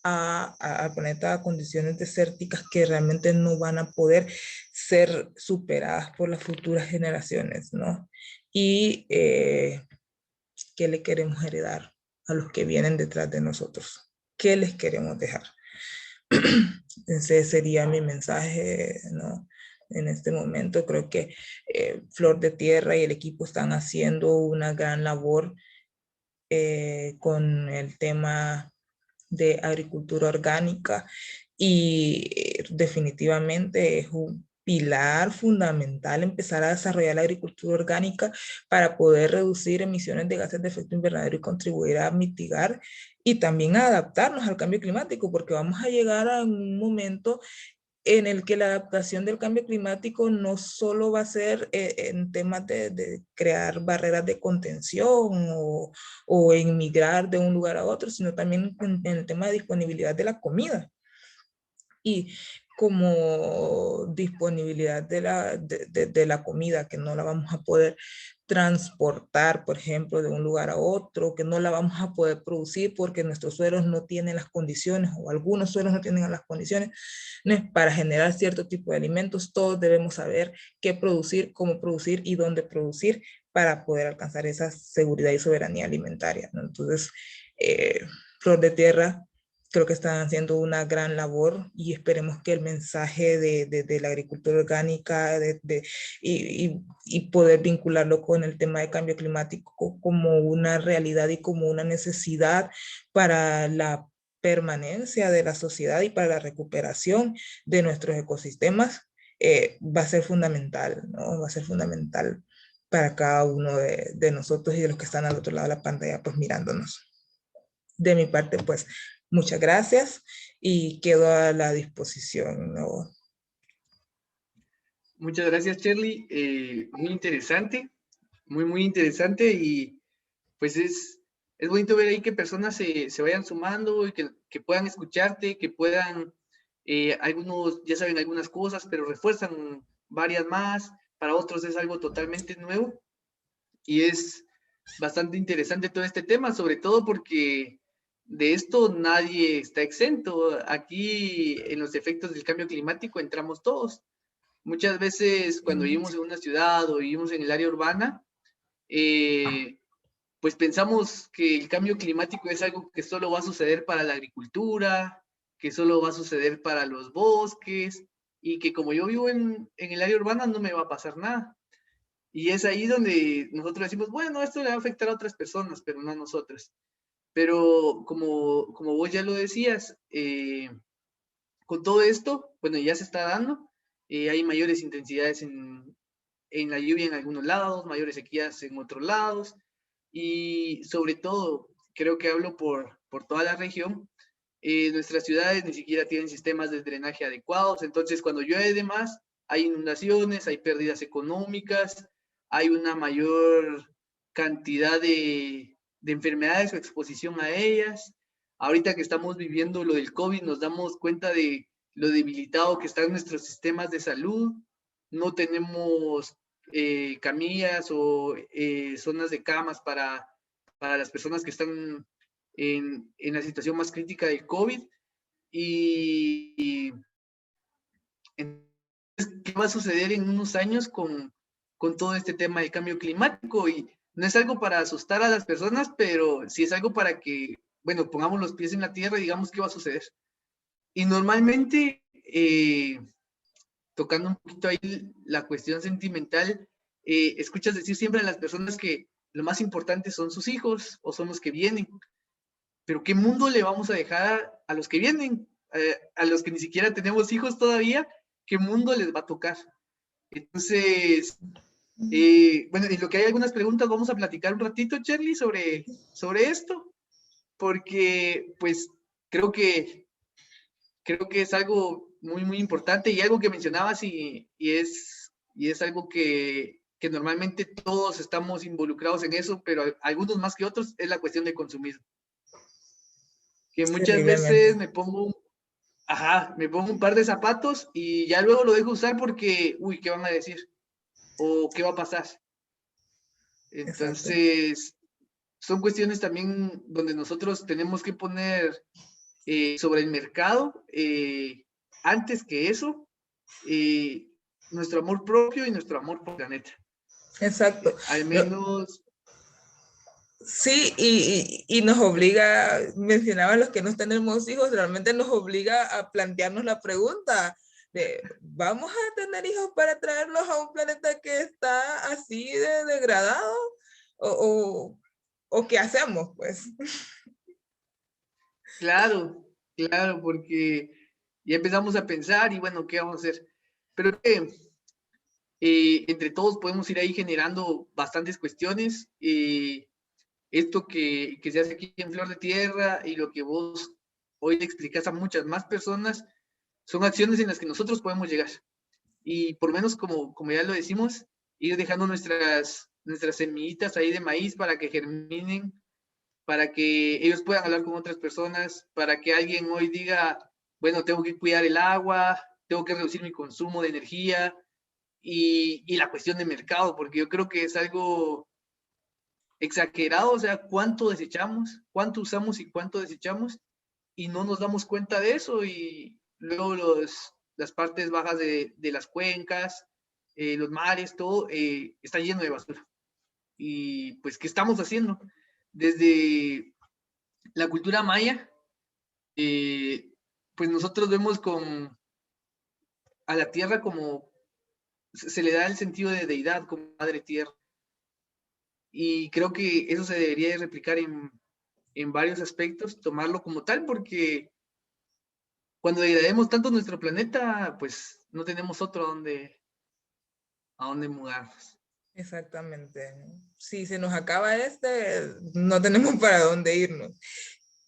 al planeta a condiciones desérticas que realmente no van a poder ser superadas por las futuras generaciones, ¿no? Y ¿qué le queremos heredar a los que vienen detrás de nosotros? ¿Qué les queremos dejar? Ese sería mi mensaje, ¿no? En este momento creo que Flor de Tierra y el equipo están haciendo una gran labor con el tema de agricultura orgánica, y definitivamente es un pilar fundamental empezar a desarrollar la agricultura orgánica para poder reducir emisiones de gases de efecto invernadero y contribuir a mitigar y también a adaptarnos al cambio climático, porque vamos a llegar a un momento en el que la adaptación del cambio climático no solo va a ser en temas de crear barreras de contención o en migrar de un lugar a otro, sino también en el tema de disponibilidad de la comida. Y como disponibilidad de la comida, que no la vamos a poder transportar, por ejemplo, de un lugar a otro, que no la vamos a poder producir porque nuestros suelos no tienen las condiciones, o algunos suelos no tienen las condiciones para generar cierto tipo de alimentos. Todos debemos saber qué producir, cómo producir y dónde producir para poder alcanzar esa seguridad y soberanía alimentaria, ¿no? Entonces, Flor de Tierra, creo que están haciendo una gran labor, y esperemos que el mensaje de la agricultura orgánica y poder vincularlo con el tema de cambio climático como una realidad y como una necesidad para la permanencia de la sociedad y para la recuperación de nuestros ecosistemas, va a ser fundamental, ¿no? Va a ser fundamental para cada uno de nosotros y de los que están al otro lado de la pantalla, pues mirándonos. De mi parte, pues muchas gracias y quedo a la disposición, ¿no? Muchas gracias, Shirley. Muy interesante, muy interesante, y pues es es bonito ver ahí que personas se vayan sumando y que puedan escucharte, que puedan, algunos ya saben algunas cosas, pero refuerzan varias más, para otros es algo totalmente nuevo y es bastante interesante todo este tema, sobre todo porque de esto nadie está exento. Aquí en los efectos del cambio climático entramos todos. Muchas veces cuando vivimos en una ciudad o vivimos en el área urbana, pues pensamos que el cambio climático es algo que solo va a suceder para la agricultura, que solo va a suceder para los bosques, y que como yo vivo en el área urbana no me va a pasar nada. Y es ahí donde nosotros decimos, bueno, esto le va a afectar a otras personas, pero no a nosotras. Pero como vos ya lo decías, con todo esto, bueno, ya se está dando, hay mayores intensidades en la lluvia en algunos lados, mayores sequías en otros lados, y sobre todo, creo que hablo por toda la región, nuestras ciudades ni siquiera tienen sistemas de drenaje adecuados, entonces cuando llueve de más, hay inundaciones, hay pérdidas económicas, hay una mayor cantidad de enfermedades o exposición a ellas. Ahorita que estamos viviendo lo del COVID, nos damos cuenta de lo debilitado que están nuestros sistemas de salud. No tenemos camillas o zonas de camas para las personas que están en la situación más crítica del COVID. Y entonces, ¿qué va a suceder en unos años con todo este tema del cambio climático? Y no es algo para asustar a las personas, pero sí es algo para que, bueno, pongamos los pies en la tierra y digamos qué va a suceder. Y normalmente, tocando un poquito ahí la cuestión sentimental, escuchas decir siempre a las personas que lo más importante son sus hijos o son los que vienen. Pero ¿qué mundo le vamos a dejar a los que vienen? A los que ni siquiera tenemos hijos todavía, ¿qué mundo les va a tocar? Entonces, bueno, en lo que hay algunas preguntas, vamos a platicar un ratito, Charlie, sobre esto, porque pues creo que, creo que es algo muy, muy importante y algo que mencionabas y es algo que normalmente todos estamos involucrados en eso, pero algunos más que otros, es la cuestión de consumismo. Que muchas veces Terriblemente. me pongo un par de zapatos y ya luego lo dejo usar porque, uy, ¿qué van a decir? O ¿qué va a pasar? Exacto. Entonces, son cuestiones también donde nosotros tenemos que poner sobre el mercado, antes que eso, eh, nuestro amor propio y nuestro amor por el planeta. Exacto. Al menos, Sí, y nos obliga, mencionaba los que no tenemos hijos, realmente nos obliga a plantearnos la pregunta de, ¿vamos a tener hijos para traerlos a un planeta que está así de degradado? ¿O, o qué hacemos, pues? claro, claro, porque ya empezamos a pensar y bueno, ¿qué vamos a hacer? Pero entre todos podemos ir ahí generando bastantes cuestiones. Esto que se hace aquí en Flor de Tierra y lo que vos hoy le explicas a muchas más personas, son acciones en las que nosotros podemos llegar. Y por lo menos, como ya lo decimos, ir dejando nuestras semillitas ahí de maíz para que germinen, para que ellos puedan hablar con otras personas, para que alguien hoy diga, bueno, tengo que cuidar el agua, tengo que reducir mi consumo de energía y la cuestión de mercado, porque yo creo que es algo exagerado, o sea, cuánto desechamos, cuánto usamos y cuánto desechamos, y no nos damos cuenta de eso, y luego las partes bajas de las cuencas, los mares, todo está lleno de basura. Y pues, ¿qué estamos haciendo? Desde la cultura maya, pues nosotros vemos a la tierra como, se le da el sentido de deidad, como madre tierra. Y creo que eso se debería de replicar en varios aspectos, tomarlo como tal, porque cuando degrademos tanto nuestro planeta, pues no tenemos otro a donde mudarnos. Exactamente. Si se nos acaba este, no tenemos para dónde irnos.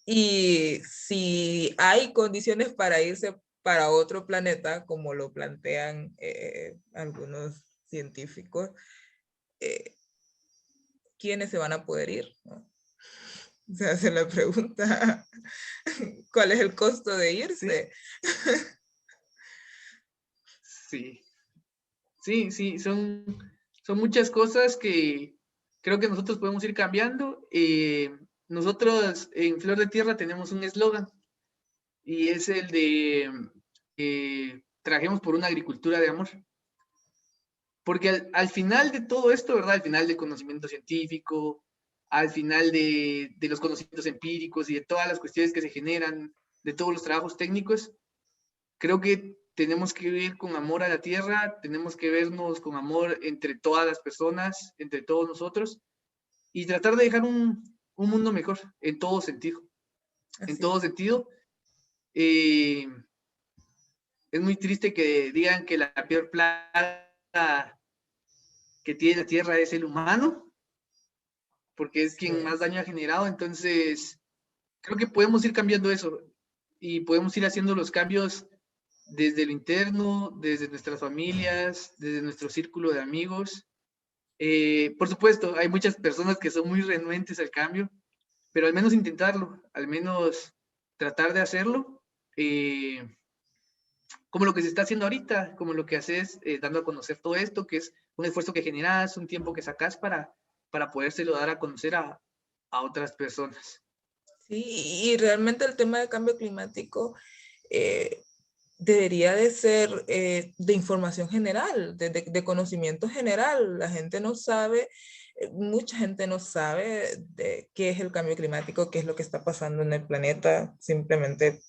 Y si hay condiciones para irse para otro planeta, como lo plantean algunos científicos, ¿quiénes se van a poder ir? ¿No? Se hace la pregunta, ¿cuál es el costo de Sí, irse? sí, sí, son muchas cosas que creo que nosotros podemos ir cambiando. Nosotros en Flor de Tierra tenemos un eslogan y es el de trabajemos por una agricultura de amor. Porque al final de todo esto, ¿verdad? Al final del conocimiento científico, al final de los conocimientos empíricos y de todas las cuestiones que se generan, de todos los trabajos técnicos, creo que tenemos que vivir con amor a la tierra, tenemos que vernos con amor entre todas las personas, entre todos nosotros, y tratar de dejar un mundo mejor en todo sentido. En Así todo es. sentido, eh, es muy triste que digan que la peor plaga que tiene la tierra es el humano, porque es Sí. quien más daño ha generado. Entonces, creo que podemos ir cambiando eso y podemos ir haciendo los cambios desde lo interno, desde nuestras familias, desde nuestro círculo de amigos. Por supuesto, hay muchas personas que son muy renuentes al cambio, pero al menos intentarlo, al menos tratar de hacerlo, como lo que se está haciendo ahorita, como lo que haces, dando a conocer todo esto, que es un esfuerzo que generas, un tiempo que sacas para podérselo dar a conocer a otras personas. Sí, y realmente el tema del cambio climático eh, debería de ser de información general, de conocimiento general. La gente no sabe, mucha gente no sabe de qué es el cambio climático, qué es lo que está pasando en el planeta. Simplemente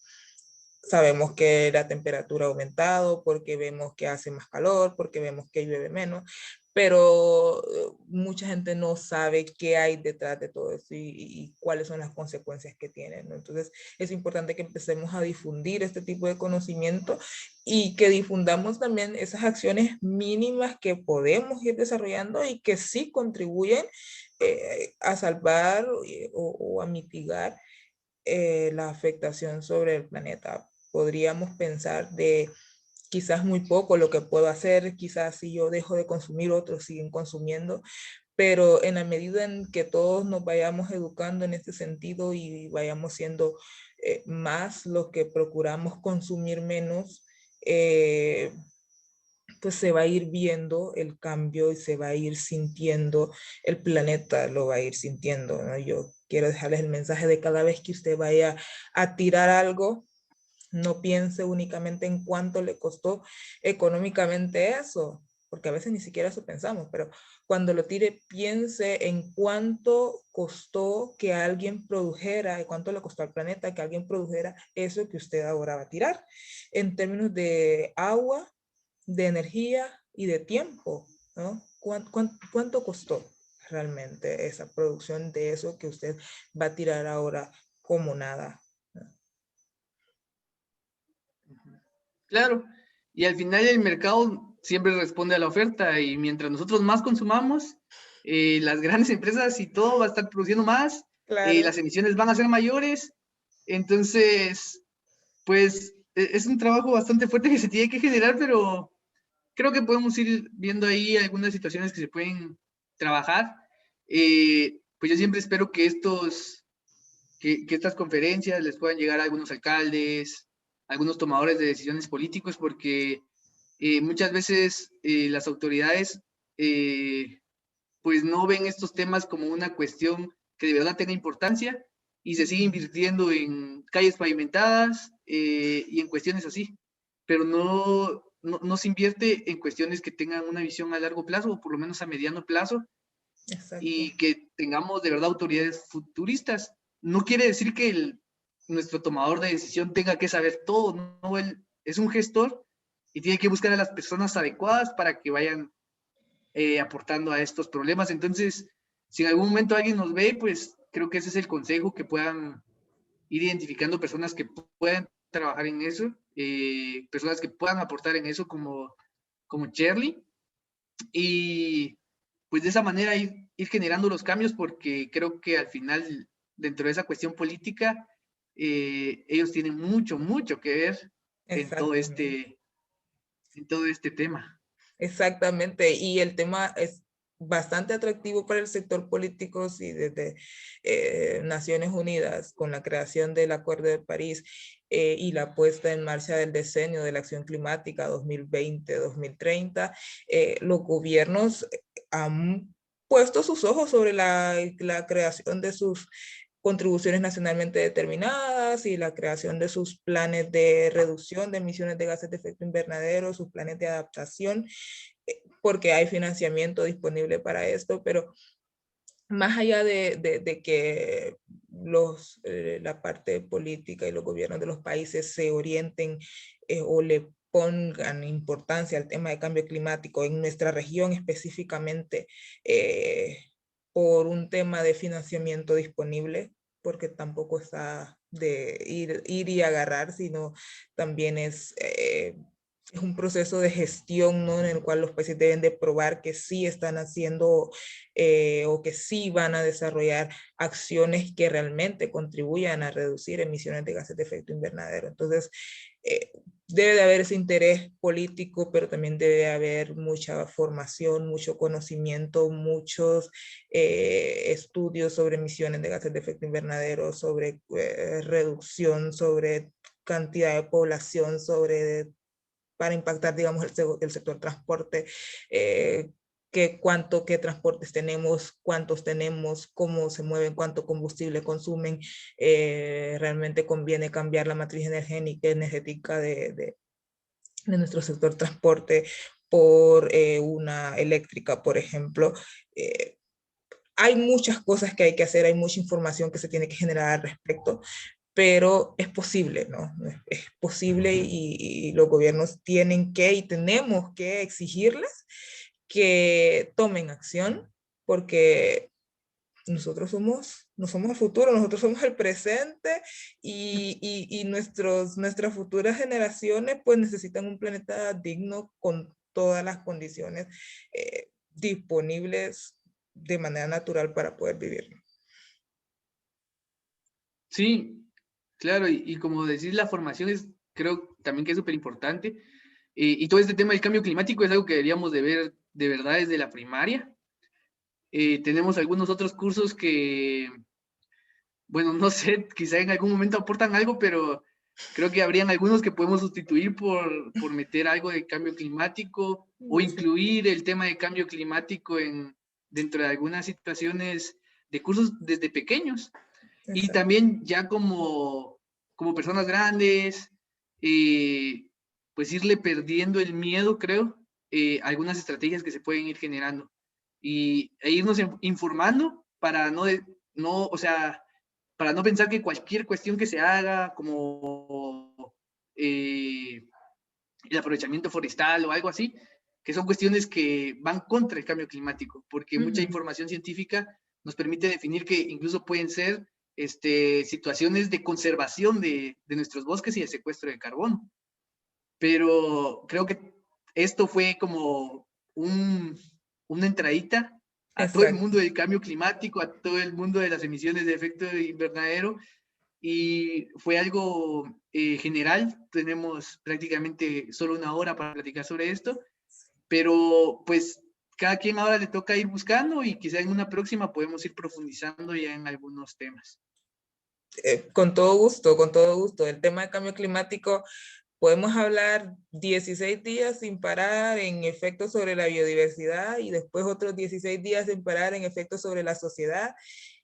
sabemos que la temperatura ha aumentado porque vemos que hace más calor, porque vemos que llueve menos, pero mucha gente no sabe qué hay detrás de todo eso y cuáles son las consecuencias que tienen, ¿no? Entonces es importante que empecemos a difundir este tipo de conocimiento y que difundamos también esas acciones mínimas que podemos ir desarrollando y que sí contribuyen a salvar o a mitigar la afectación sobre el planeta. Podríamos pensar de quizás muy poco lo que puedo hacer, quizás si yo dejo de consumir, otros siguen consumiendo, pero en la medida en que todos nos vayamos educando en este sentido y vayamos siendo más los que procuramos consumir menos, pues se va a ir viendo el cambio y se va a ir sintiendo, el planeta lo va a ir sintiendo, ¿no? Yo quiero dejarles el mensaje de cada vez que usted vaya a tirar algo, no piense únicamente en cuánto le costó económicamente eso, porque a veces ni siquiera eso pensamos, pero cuando lo tire, piense en cuánto costó que alguien produjera y cuánto le costó al planeta que alguien produjera eso que usted ahora va a tirar, en términos de agua, de energía y de tiempo, ¿no? ¿Cuánto costó realmente esa producción de eso que usted va a tirar ahora como nada? Claro, y al final el mercado siempre responde a la oferta y mientras nosotros más consumamos, las grandes empresas y todo va a estar produciendo más, Claro, las emisiones van a ser mayores, entonces, pues es un trabajo bastante fuerte que se tiene que generar, pero creo que podemos ir viendo ahí algunas situaciones que se pueden trabajar. Pues yo siempre espero que que estas conferencias les puedan llegar a algunos alcaldes, algunos tomadores de decisiones políticos, porque muchas veces las autoridades pues no ven estos temas como una cuestión que de verdad tenga importancia y se sigue invirtiendo en calles pavimentadas y en cuestiones así, pero no se invierte en cuestiones que tengan una visión a largo plazo o por lo menos a mediano plazo exacto. y que tengamos de verdad autoridades futuristas. No quiere decir que nuestro tomador de decisión tenga que saber todo, no, él es un gestor y tiene que buscar a las personas adecuadas para que vayan aportando a estos problemas. Entonces, si en algún momento alguien nos ve, pues creo que ese es el consejo, que puedan ir identificando personas que puedan trabajar en eso, personas que puedan aportar en eso como Shirley, y pues de esa manera ir generando los cambios, porque creo que al final, dentro de esa cuestión política, ellos tienen mucho que ver en todo Exactamente. en todo este tema. Exactamente. Y el tema es bastante atractivo para el sector político si desde Naciones Unidas, con la creación del Acuerdo de París y la puesta en marcha del decenio de la acción climática 2020-2030, los gobiernos han puesto sus ojos sobre la creación de sus contribuciones nacionalmente determinadas y la creación de sus planes de reducción de emisiones de gases de efecto invernadero, sus planes de adaptación, porque hay financiamiento disponible para esto, pero más allá de que la parte política y los gobiernos de los países se orienten o le pongan importancia al tema de cambio climático en nuestra región específicamente por un tema de financiamiento disponible, porque tampoco está de ir y agarrar, sino también es un proceso de gestión, ¿no? En el cual los países deben de probar que sí están haciendo o que sí van a desarrollar acciones que realmente contribuyan a reducir emisiones de gases de efecto invernadero. Entonces, debe de haber ese interés político, pero también debe haber mucha formación, mucho conocimiento, muchos estudios sobre emisiones de gases de efecto invernadero, sobre reducción, sobre cantidad de población, sobre para impactar, digamos, el sector transporte, qué transportes tenemos, cuántos tenemos, cómo se mueven, cuánto combustible consumen, realmente conviene cambiar la matriz energética de nuestro sector transporte por una eléctrica, por ejemplo. Hay muchas cosas que hay que hacer, hay mucha información que se tiene que generar al respecto, pero es posible, ¿no? Es posible y los gobiernos tienen que y tenemos que exigirles que tomen acción porque nosotros no somos el futuro, nosotros somos el presente y nuestras futuras generaciones pues necesitan un planeta digno con todas las condiciones disponibles de manera natural para poder vivir. Sí, claro, y como decís, la formación creo también que es súper importante. Y todo este tema del cambio climático es algo que deberíamos de ver de verdad desde la primaria. Tenemos algunos otros cursos que, bueno, no sé, quizá en algún momento aportan algo, pero creo que habrían algunos que podemos sustituir por meter algo de cambio climático o incluir el tema de cambio climático dentro de algunas situaciones de cursos desde pequeños. Y Exacto. también ya como personas grandes, pues irle perdiendo el miedo, creo, algunas estrategias que se pueden ir generando. E irnos informando para no, o sea, para no pensar que cualquier cuestión que se haga, como el aprovechamiento forestal o algo así, que son cuestiones que van contra el cambio climático, porque mucha información científica nos permite definir que incluso pueden ser situaciones de conservación de nuestros bosques y de secuestro de carbono. Pero creo que esto fue como una entradita a todo el Exacto. mundo del cambio climático, a todo el mundo de las emisiones de efecto invernadero, y fue algo general. Tenemos prácticamente solo una hora para platicar sobre esto, pero pues cada quien ahora le toca ir buscando y quizá en una próxima podemos ir profundizando ya en algunos temas. Con todo gusto, con todo gusto. El tema de cambio climático, podemos hablar 16 días sin parar en efectos sobre la biodiversidad y después otros 16 días sin parar en efectos sobre la sociedad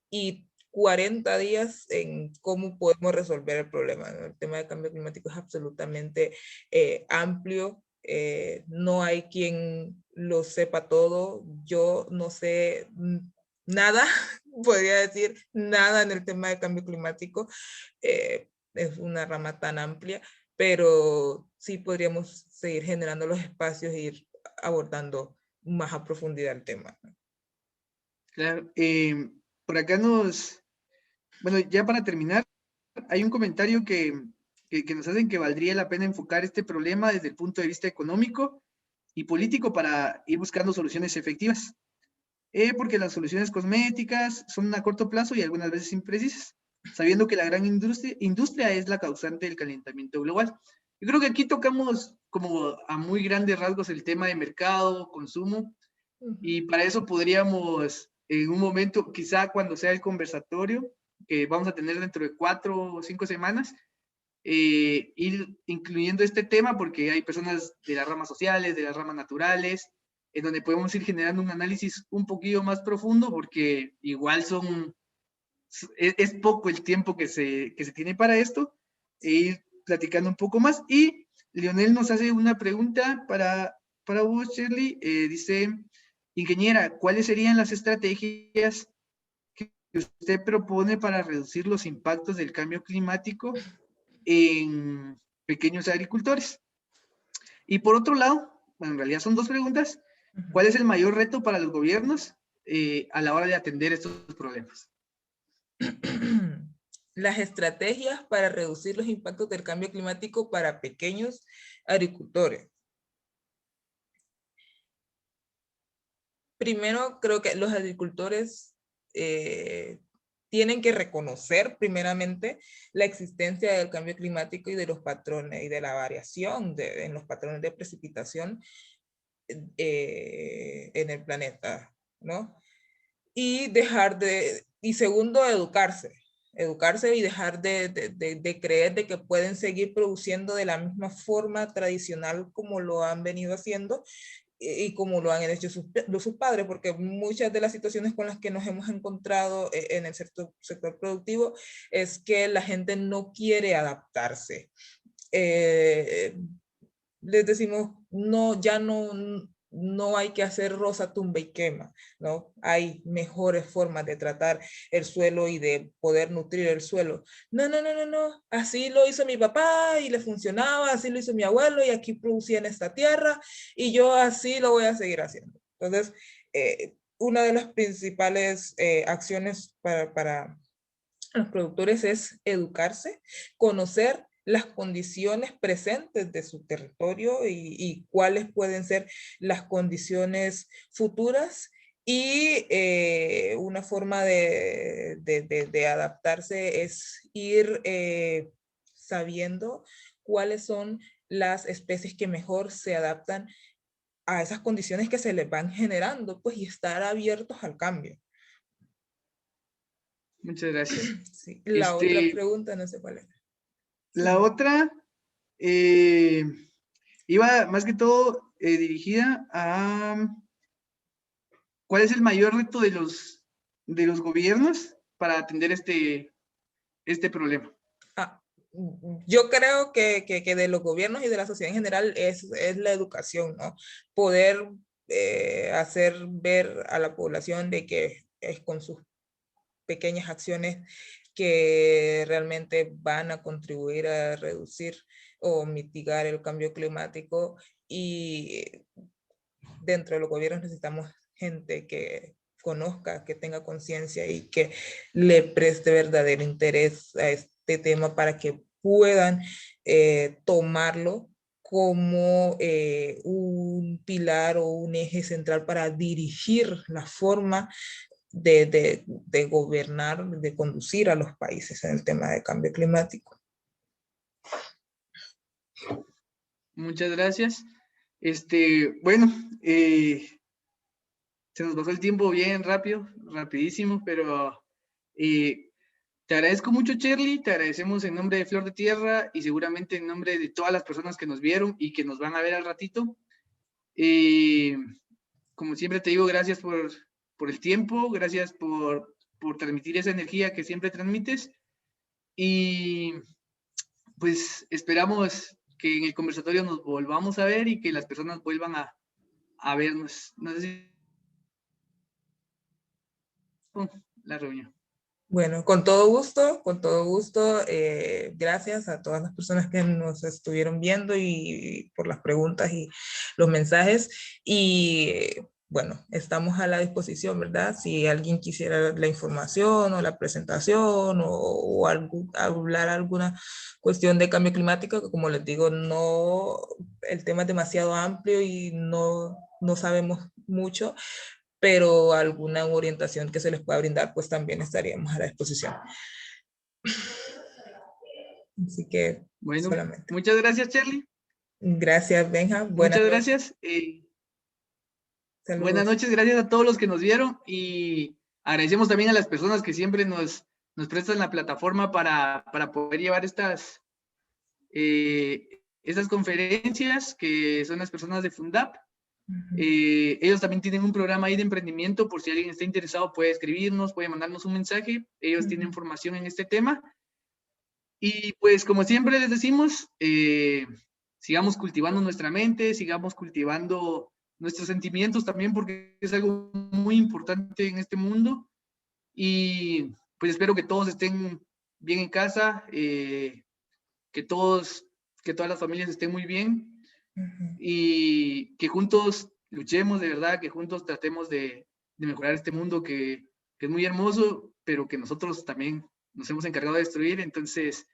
y 40 días en cómo podemos resolver el problema, ¿no? El tema de cambio climático es absolutamente amplio. No hay quien lo sepa todo. Yo no sé nada, podría decir nada en el tema de cambio climático. Es una rama tan amplia, pero sí podríamos seguir generando los espacios e ir abordando más a profundidad el tema. Claro, por acá bueno, ya para terminar, hay un comentario que nos hacen que valdría la pena enfocar este problema desde el punto de vista económico y político para ir buscando soluciones efectivas. Porque las soluciones cosméticas son a corto plazo y algunas veces imprecisas, sabiendo que la gran industria es la causante del calentamiento global. Yo creo que aquí tocamos como a muy grandes rasgos el tema de mercado, consumo, Y para eso podríamos, en un momento, quizá cuando sea el conversatorio, que vamos a tener dentro de 4 o 5 semanas, ir incluyendo este tema, porque hay personas de las ramas sociales, de las ramas naturales, en donde podemos ir generando un análisis un poquillo más profundo, porque igual es poco el tiempo que se tiene para esto, e ir platicando un poco más. Y Leonel nos hace una pregunta para vos, Shirley. Dice, ingeniera, ¿cuáles serían las estrategias que usted propone para reducir los impactos del cambio climático en pequeños agricultores? Y por otro lado, bueno, en realidad son dos preguntas. ¿Cuál es el mayor reto para los gobiernos a la hora de atender estos problemas? Las estrategias para reducir los impactos del cambio climático para pequeños agricultores. Primero, creo que los agricultores tienen que reconocer primeramente la existencia del cambio climático y de los patrones y de la variación en los patrones de precipitación en el planeta, ¿no? Y segundo, educarse y dejar de creer de que pueden seguir produciendo de la misma forma tradicional como lo han venido haciendo y como lo han hecho sus padres, porque muchas de las situaciones con las que nos hemos encontrado en el sector productivo es que la gente no quiere adaptarse. Les decimos, no, ya no hay que hacer rosa, tumba y quema, ¿no? Hay mejores formas de tratar el suelo y de poder nutrir el suelo. No, así lo hizo mi papá y le funcionaba, así lo hizo mi abuelo y aquí producía en esta tierra y yo así lo voy a seguir haciendo. Entonces, una de las principales acciones para los productores es educarse, conocer las condiciones presentes de su territorio y cuáles pueden ser las condiciones futuras y una forma de adaptarse es ir sabiendo cuáles son las especies que mejor se adaptan a esas condiciones que se les van generando, pues, y estar abiertos al cambio. Muchas gracias. Sí. La otra pregunta, no sé cuál es. La Sí. otra iba más que todo dirigida a cuál es el mayor reto de los gobiernos para atender este problema. Ah, yo creo que de los gobiernos y de la sociedad en general es la educación, ¿no? Poder hacer ver a la población de que es con sus pequeñas acciones que realmente van a contribuir a reducir o mitigar el cambio climático, y dentro de los gobiernos necesitamos gente que conozca, que tenga conciencia y que le preste verdadero interés a este tema para que puedan tomarlo como un pilar o un eje central para dirigir la forma de gobernar, de conducir a los países en el tema de cambio climático. Muchas gracias. Bueno, se nos pasó el tiempo bien rápido, rapidísimo, pero te agradezco mucho, Shirley, te agradecemos en nombre de Flor de Tierra y seguramente en nombre de todas las personas que nos vieron y que nos van a ver al ratito. Como siempre te digo, gracias por el tiempo, gracias por transmitir esa energía que siempre transmites y pues esperamos que en el conversatorio nos volvamos a ver y que las personas vuelvan a vernos. No sé si la reunión. Bueno, con todo gusto. Gracias a todas las personas que nos estuvieron viendo y por las preguntas y los mensajes. Y bueno, estamos a la disposición, ¿verdad? Si alguien quisiera la información o la presentación o hablar alguna cuestión de cambio climático, que como les digo, no, el tema es demasiado amplio y no sabemos mucho, pero alguna orientación que se les pueda brindar, pues también estaríamos a la disposición. Así que Bueno, solamente. muchas gracias, Shirley. Gracias, Benja. Buenas Muchas noches. gracias. Buenas Saludos. noches, gracias a todos los que nos vieron y agradecemos también a las personas que siempre nos prestan la plataforma para poder llevar estas conferencias, que son las personas de Fundap. Ellos también tienen un programa ahí de emprendimiento, por si alguien está interesado puede escribirnos, puede mandarnos un mensaje, ellos tienen formación en este tema. Y pues como siempre les decimos, sigamos cultivando nuestra mente, sigamos cultivando nuestros sentimientos también, porque es algo muy importante en este mundo. Y pues espero que todos estén bien en casa, que todas las familias estén muy bien y que juntos luchemos de verdad, que juntos tratemos de mejorar este mundo que es muy hermoso, pero que nosotros también nos hemos encargado de destruir. Entonces,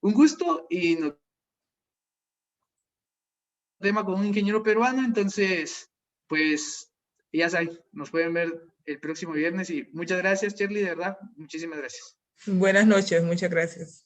un gusto y nos tema con un ingeniero peruano. Entonces, pues ya saben, nos pueden ver el próximo viernes y muchas gracias, Shirley, de verdad, muchísimas gracias. Buenas noches, muchas gracias.